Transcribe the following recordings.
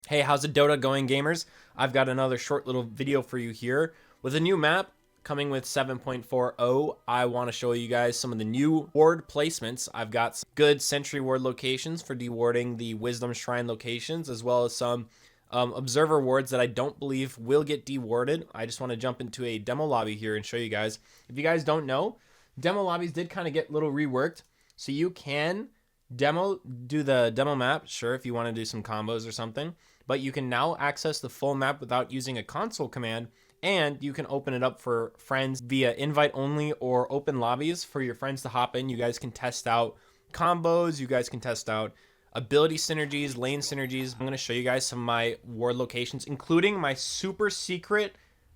Hey, how's it Dota going, gamers? I've got another short little video for you here with a new map coming with 7.40. I want to show you guys some of the new ward placements. I've got some good sentry ward locations for dewarding the Wisdom Shrine locations, as well as some observer wards that I don't believe will get dewarded. I just want to jump into a demo lobby here and show you guys. If you guys don't know, demo lobbies did kind of get a little reworked, so you can do the demo map, sure, if you want to do some combos or something, but you can now access the full map without using a console command, and you can open it up for friends via invite only or open lobbies for your friends to hop in. You guys can test out combos, you guys can test out ability synergies, lane synergies. I'm going to show you guys some of my ward locations, including my super secret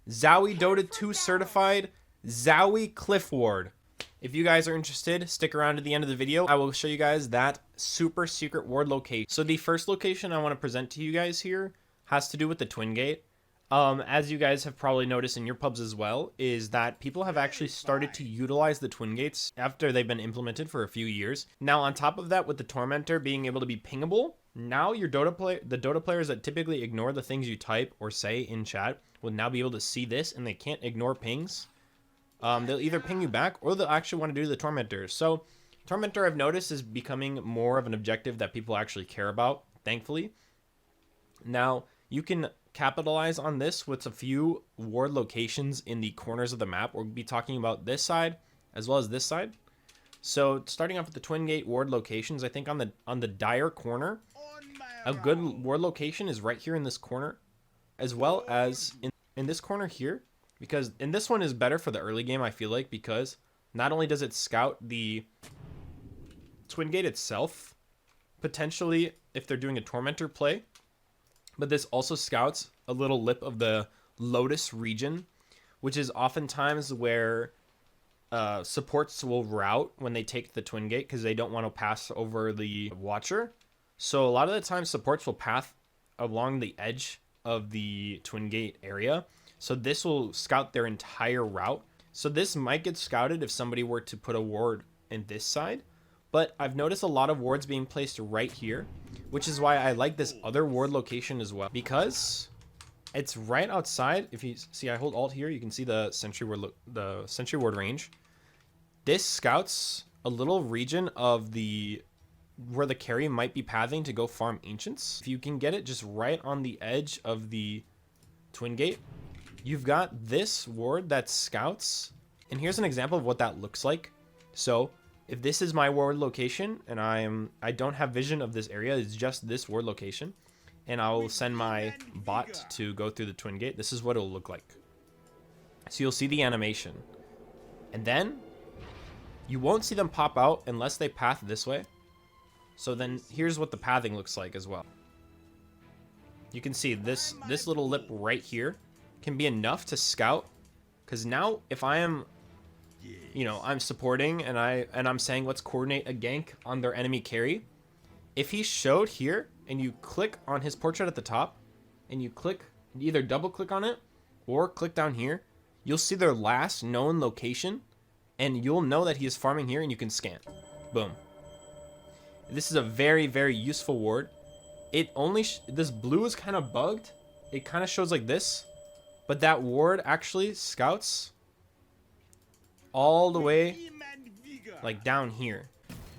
Zowie Dota 2 certified Zowie Cliff Ward. If you guys are interested, stick around to the end of the video. I will show you guys that super secret ward location. So the first location I want to present to you guys here has to do with the Twin Gate. As you guys have probably noticed in your pubs as well, is that people have actually started to utilize the Twin Gates after they've been implemented for a few years. Now, on top of that, with the Tormentor being able to be pingable, now the Dota players that typically ignore the things you type or say in chat will now be able to see this, and they can't ignore pings. They'll either ping you back or they'll actually want to do the Tormentor. So Tormentor, I've noticed, is becoming more of an objective that people actually care about, thankfully. Now, you can capitalize on this with a few ward locations in the corners of the map. We'll be talking about this side as well as this side. So starting off with the Twin Gate ward locations, I think on the dire corner, a good ward location is right here in this corner, as well as in this corner here. Because, and this one is better for the early game, I feel like, because not only does it scout the Twin Gate itself, potentially if they're doing a Tormentor play, but this also scouts a little lip of the Lotus region, which is oftentimes where supports will route when they take the Twin Gate because they don't want to pass over the Watcher. So a lot of the time supports will path along the edge of the Twin Gate area. So this will scout their entire route. So this might get scouted if somebody were to put a ward in this side. But I've noticed a lot of wards being placed right here, which is why I like this other ward location as well. Because it's right outside. If you see, I hold Alt here, you can see the sentry ward range. This scouts a little region of where the carry might be pathing to go farm Ancients. If you can get it just right on the edge of the Twin Gate, you've got this ward that scouts, and here's an example of what that looks like. So if this is my ward location and I don't have vision of this area, it's just this ward location, and I'll send my bot to go through the Twin Gate, this is what it'll look like. So you'll see the animation, and then you won't see them pop out unless they path this way. So then here's what the pathing looks like as well. You can see this little lip right here can be enough to scout, because now if I am, I'm supporting and I'm saying let's coordinate a gank on their enemy carry. If he showed here and you click on his portrait at the top and you either double click on it or click down here, you'll see their last known location and you'll know that he is farming here, and you can scan. Boom. This is a very, very useful ward. It only this blue is kind of bugged. It kind of shows like this. But that ward actually scouts all the way like down here.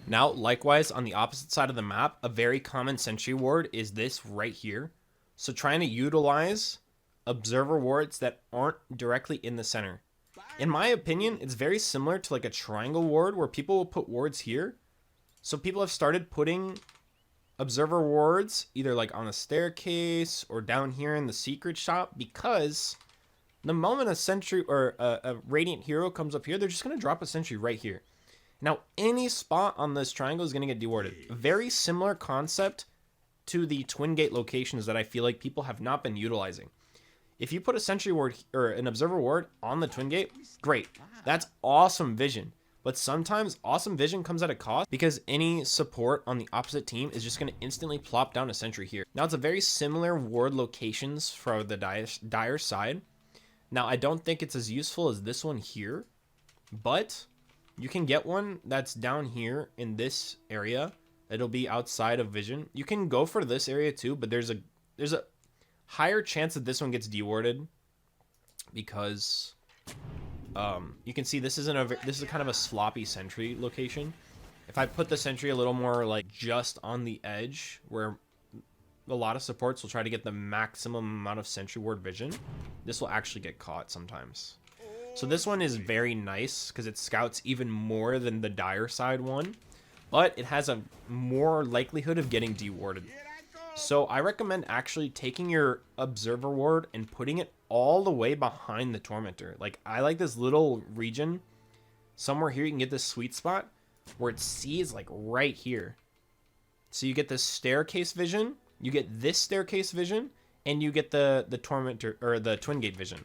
Now, likewise, on the opposite side of the map, a very common sentry ward is this right here. So trying to utilize observer wards that aren't directly in the center. In my opinion, it's very similar to like a triangle ward where people will put wards here. So people have started putting observer wards either like on a staircase or down here in the secret shop, because the moment a sentry or a radiant hero comes up here, they're just going to drop a sentry right here. Now, any spot on this triangle is going to get dewarded. Very similar concept to the Twin Gate locations that I feel like people have not been utilizing. If you put a sentry ward or an observer ward on the Twin Gate, great. That's awesome vision. But sometimes awesome vision comes at a cost, because any support on the opposite team is just going to instantly plop down a sentry here. Now, it's a very similar ward locations for the dire side. Now, I don't think it's as useful as this one here, but you can get one that's down here in this area. It'll be outside of vision. You can go for this area too, but there's there's a higher chance that this one gets dewarded because you can see this is kind of a sloppy sentry location. If I put the sentry a little more like just on the edge where a lot of supports will try to get the maximum amount of sentry ward vision, this will actually get caught sometimes. So this one is very nice because it scouts even more than the dire side one, but it has a more likelihood of getting dewarded. So I recommend actually taking your observer ward and putting it all the way behind the tormentor. Like, I like this little region somewhere here. You can get this sweet spot where it sees like right here. So you get this staircase vision, you get this staircase vision, and you get the tormentor or the twin gate vision.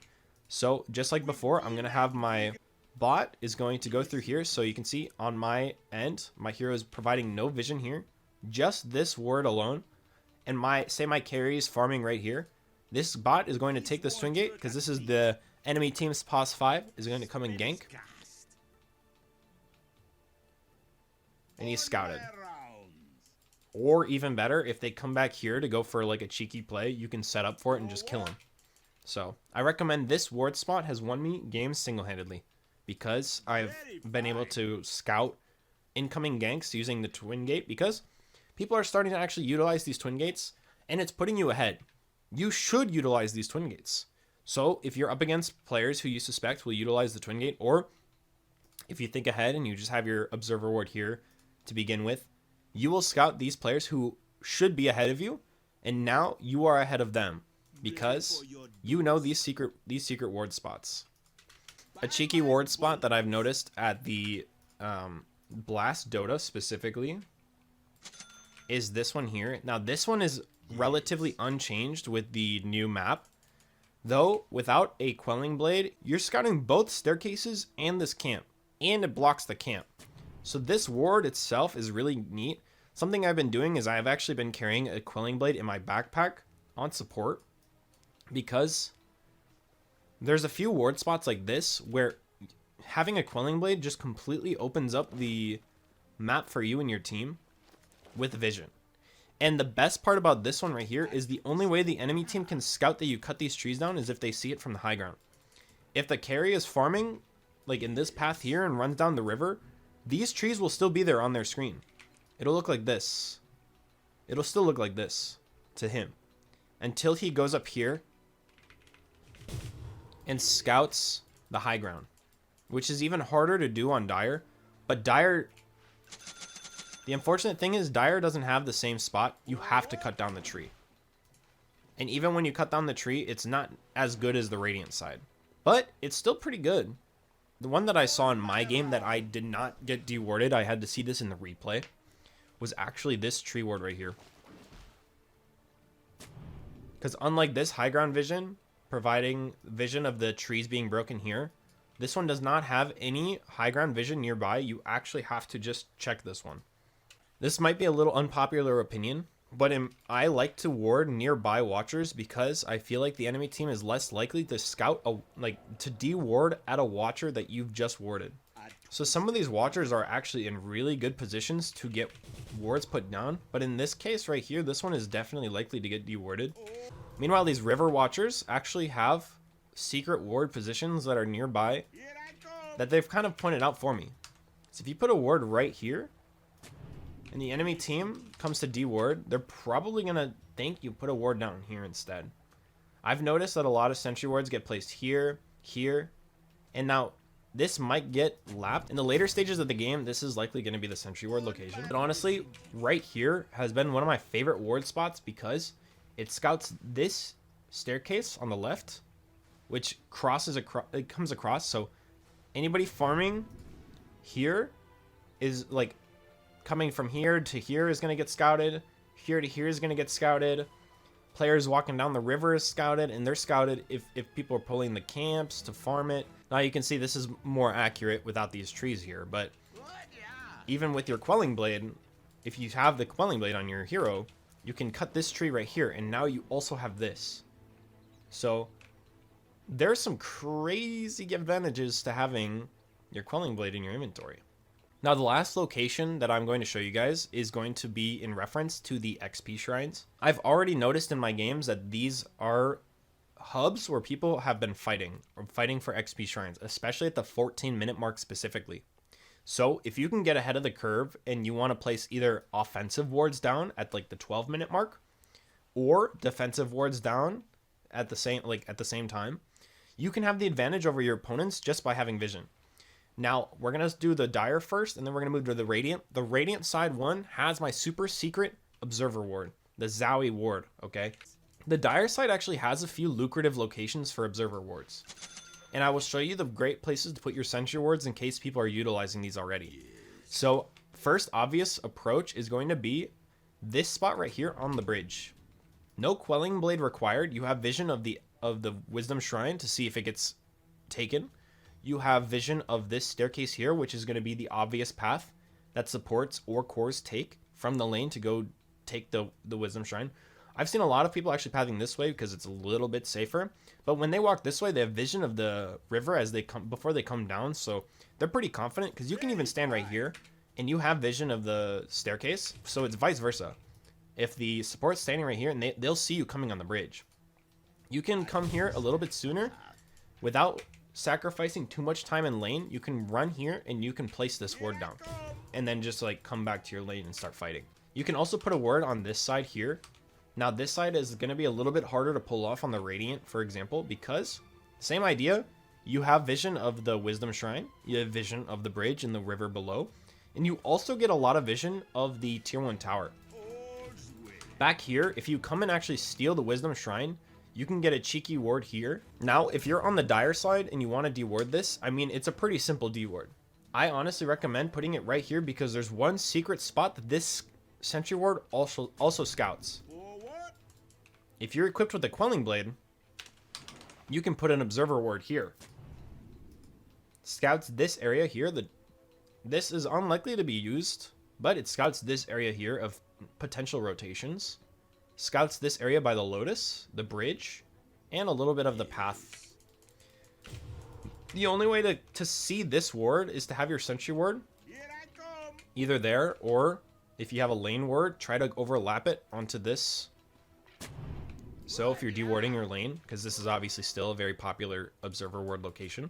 So just like before, I'm gonna have my bot is going to go through here. So you can see on my end, my hero is providing no vision here, just this ward alone. And my carry is farming right here. This bot is going to take this twin gate because this is the enemy team's pos 5 is going to come and gank. And he's scouted. Or even better, if they come back here to go for like a cheeky play, you can set up for it and just kill him. So I recommend this ward spot has won me games single-handedly because I've been able to scout incoming ganks using the twin gate because people are starting to actually utilize these twin gates and it's putting you ahead. You should utilize these twin gates. So if you're up against players who you suspect will utilize the twin gate, or if you think ahead and you just have your observer ward here to begin with, you will scout these players who should be ahead of you, and now you are ahead of them because you know these secret ward spots. A cheeky ward spot that I've noticed at the Blast Dota specifically is this one here. Now this one is relatively unchanged with the new map, though without a quelling blade you're scouting both staircases and this camp, and it blocks the camp. So this ward itself is really neat. Something I've been doing is I've actually been carrying a quelling blade in my backpack on support because there's a few ward spots like this where having a quelling blade just completely opens up the map for you and your team with vision. And the best part about this one right here is the only way the enemy team can scout that you cut these trees down is if they see it from the high ground. If the carry is farming like in this path here and runs down the river, these trees will still be there on their screen. It'll look like this. It'll still look like this to him until he goes up here and scouts the high ground, which is even harder to do on Dire. But Dire, the unfortunate thing is Dire doesn't have the same spot. You have to cut down the tree. And even when you cut down the tree, it's not as good as the Radiant side, but it's still pretty good. The one that I saw in my game that I did not get dewarded, I had to see this in the replay, was actually this tree ward right here. Because unlike this high ground vision, providing vision of the trees being broken here, this one does not have any high ground vision nearby. You actually have to just check this one. This might be a little unpopular opinion, but I like to ward nearby watchers because I feel like the enemy team is less likely to scout to de-ward at a watcher that you've just warded. So some of these watchers are actually in really good positions to get wards put down, but in this case right here, this one is definitely likely to get de-warded. Meanwhile, these river watchers actually have secret ward positions that are nearby that they've kind of pointed out for me. So if you put a ward right here and the enemy team comes to de-ward, they're probably going to think you put a ward down here instead. I've noticed that a lot of sentry wards get placed here, here, and now this might get lapped. In the later stages of the game, this is likely going to be the sentry ward location. But honestly, right here has been one of my favorite ward spots because it scouts this staircase on the left, which it comes across. So anybody farming here is like coming from here to here is going to get scouted. Here to here is going to get scouted. Players walking down the river is scouted, and they're scouted if people are pulling the camps to farm it. Now you can see this is more accurate without these trees here, but even with your quelling blade, if you have the quelling blade on your hero, you can cut this tree right here, and now you also have this. So there's some crazy advantages to having your quelling blade in your inventory. Now, the last location that I'm going to show you guys is going to be in reference to the XP shrines. I've already noticed in my games that these are hubs where people have been fighting for XP shrines, especially at the 14-minute mark specifically. So if you can get ahead of the curve and you want to place either offensive wards down at like the 12-minute mark or defensive wards down at the same time, you can have the advantage over your opponents just by having vision. Now, we're going to do the Dire first, and then we're going to move to the Radiant. The Radiant side one has my super secret Observer Ward, the Zowie Ward, okay? The Dire side actually has a few lucrative locations for Observer Wards. And I will show you the great places to put your Sentry Wards in case people are utilizing these already. So, first obvious approach is going to be this spot right here on the bridge. No Quelling Blade required. You have vision of the Wisdom Shrine to see if it gets taken. You have vision of this staircase here, which is going to be the obvious path that supports or cores take from the lane to go take the Wisdom Shrine. I've seen a lot of people actually pathing this way because it's a little bit safer. But when they walk this way, they have vision of the river as they come before they come down. So they're pretty confident because you can even stand right here and you have vision of the staircase. So it's vice versa. If the support's standing right here and they'll see you coming on the bridge. You can come here a little bit sooner without sacrificing too much time in lane. You can run here and you can place this ward down and then just like come back to your lane and start fighting. You can also put a ward on this side here. Now this side is going to be a little bit harder to pull off on the Radiant, for example, because same idea. You have vision of the Wisdom Shrine, you have vision of the bridge and the river below, and you also get a lot of vision of the tier 1 tower. Back here, if you come and actually steal the Wisdom Shrine, you can get a cheeky ward here. Now, if you're on the Dire side and you want to deward this, I mean, it's a pretty simple deward. I honestly recommend putting it right here because there's one secret spot that this Sentry Ward also scouts. If you're equipped with a Quelling Blade, you can put an Observer Ward here. Scouts this area here. This is unlikely to be used, but it scouts this area here of potential rotations. Scouts this area by the Lotus, the bridge, and a little bit of the path. The only way to see this ward is to have your Sentry Ward either there, or if you have a lane ward, try to overlap it onto this. So if you're dewarding your lane, because this is obviously still a very popular Observer Ward location,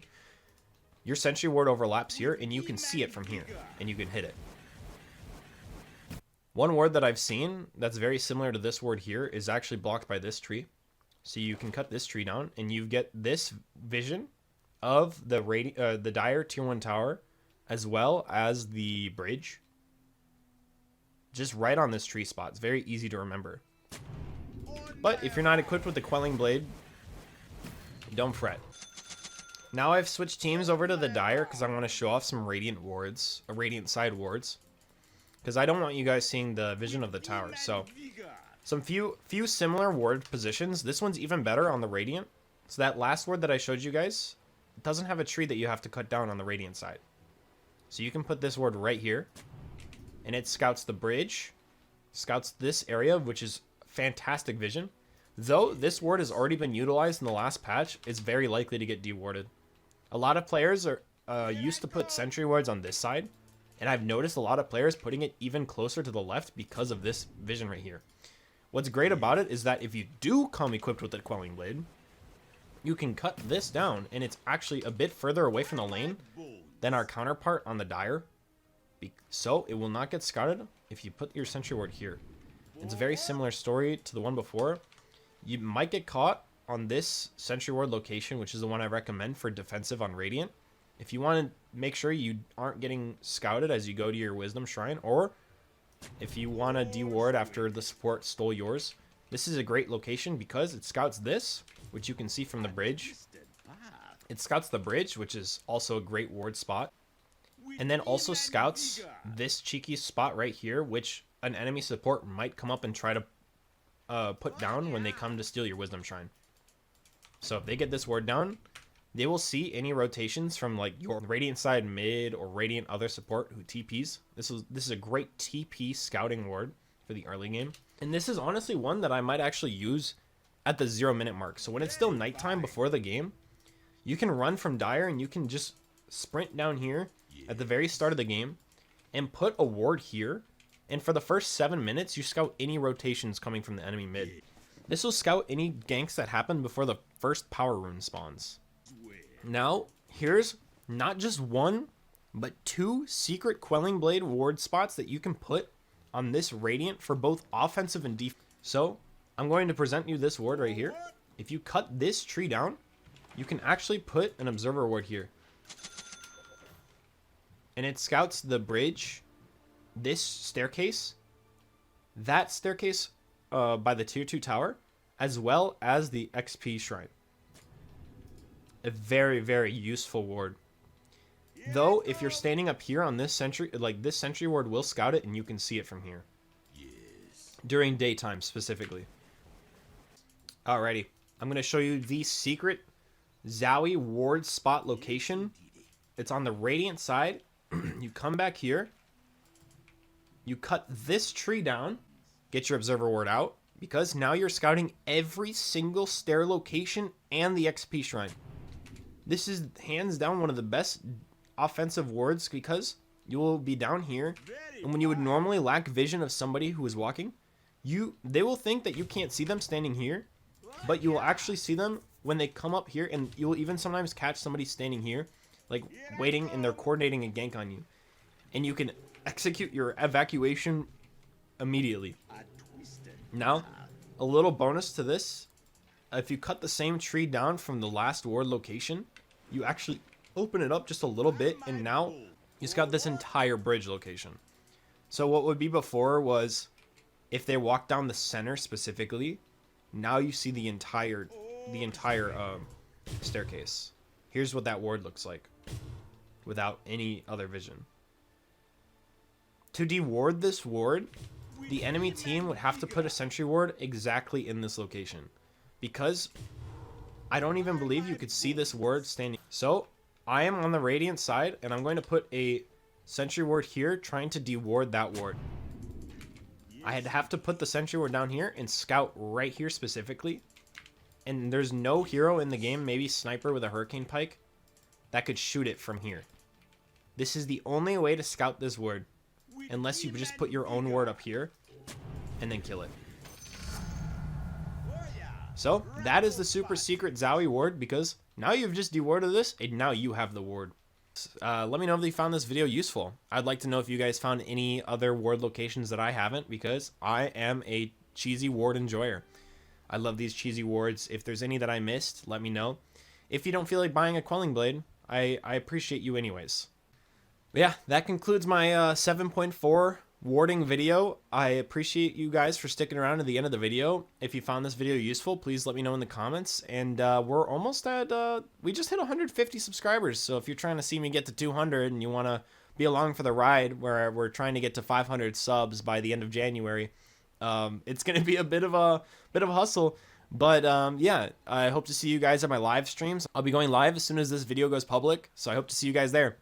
your Sentry Ward overlaps here, and you can see it from here, and you can hit it. One ward that I've seen that's very similar to this ward here is actually blocked by this tree. So you can cut this tree down, and you get this vision of the Dire tier 1 tower, as well as the bridge. Just right on this tree spot. It's very easy to remember. But if you're not equipped with the Quelling Blade, don't fret. Now I've switched teams over to the Dire because I want to show off some Radiant wards, Radiant side wards. Because I don't want you guys seeing the vision of the tower. So, some few similar ward positions. This one's even better on the Radiant. So that last ward that I showed you guys doesn't have a tree that you have to cut down on the Radiant side. So you can put this ward right here. And it scouts the bridge. Scouts this area, which is fantastic vision. Though this ward has already been utilized in the last patch, it's very likely to get dewarded. A lot of players are used to put sentry wards on this side, and I've noticed a lot of players putting it even closer to the left because of this vision right here. What's great about it is that if you do come equipped with the Quelling Blade, you can cut this down, and it's actually a bit further away from the lane than our counterpart on the Dire. So it will not get scouted if you put your sentry ward here. It's a very similar story to the one before. You might get caught on this sentry ward location, which is the one I recommend for defensive on Radiant. If you want to make sure you aren't getting scouted as you go to your Wisdom Shrine, or if you want to deward after the support stole yours, this is a great location because it scouts this, which you can see from the bridge. It scouts the bridge, which is also a great ward spot. And then also scouts this cheeky spot right here, which an enemy support might come up and try to put down when they come to steal your Wisdom Shrine. So if they get this ward down, they will see any rotations from like your Radiant side mid or Radiant other support who TPs. This is a great TP scouting ward for the early game. And this is honestly one that I might actually use at the 0 minute mark. So when it's still nighttime before the game, you can run from Dire and you can just sprint down here at the very start of the game. and put a ward here. And for the first 7 minutes, you scout any rotations coming from the enemy mid. This will scout any ganks that happen before the first power rune spawns. Now, here's not just one, but 2 secret Quelling Blade ward spots that you can put on this Radiant for both offensive and defense. So, I'm going to present you this ward right here. If you cut this tree down, you can actually put an Observer ward here. And it scouts the bridge, this staircase, that staircase by the tier 2 tower, as well as the XP shrine. A very, very useful ward. Though, if you're standing up here on this sentry, like this sentry ward will scout it and you can see it from here. During daytime, specifically. Alrighty. I'm going to show you the secret Zowie ward spot location. It's on the Radiant side. You come back here. You cut this tree down. Get your Observer ward out. Because now you're scouting every single stair location and the XP shrine. This is hands down one of the best offensive wards because you will be down here. And when you would normally lack vision of somebody who is walking, they will think that you can't see them standing here. But you will actually see them when they come up here, and you will even sometimes catch somebody standing here, like waiting, and they're coordinating a gank on you. And you can execute your evacuation immediately. Now, a little bonus to this, if you cut the same tree down from the last ward location, you actually open it up just a little bit, and now you got this entire bridge location. So what would be before was, if they walk down the center specifically, now you see the entire staircase. Here's what that ward looks like without any other vision. To deward this ward, the enemy team would have to put a sentry ward exactly in this location, because I don't even believe you could see this ward standing. So I am on the Radiant side, and I'm going to put a sentry ward here trying to deward that ward. I'd have to put the sentry ward down here and scout right here specifically. And there's no hero in the game, maybe sniper with a hurricane pike, that could shoot it from here. This is the only way to scout this ward, unless you just put your own ward up here and then kill it. So that is the super secret Zowie ward, because now you've just dewarded this and now you have the ward. Let me know if you found this video useful. I'd like to know if you guys found any other ward locations that I haven't, because I am a cheesy ward enjoyer. I love these cheesy wards. If there's any that I missed, let me know. If you don't feel like buying a Quelling Blade, I appreciate you anyways. But yeah, that concludes my 7.4 warding video. I appreciate you guys for sticking around to the end of the video. If you found this video useful, please let me know in the comments. And we're almost at, we just hit 150 subscribers. So if you're trying to see me get to 200 and you want to be along for the ride where we're trying to get to 500 subs by the end of January, it's going to be a bit of a hustle. But yeah, I hope to see you guys at my live streams. I'll be going live as soon as this video goes public. So I hope to see you guys there.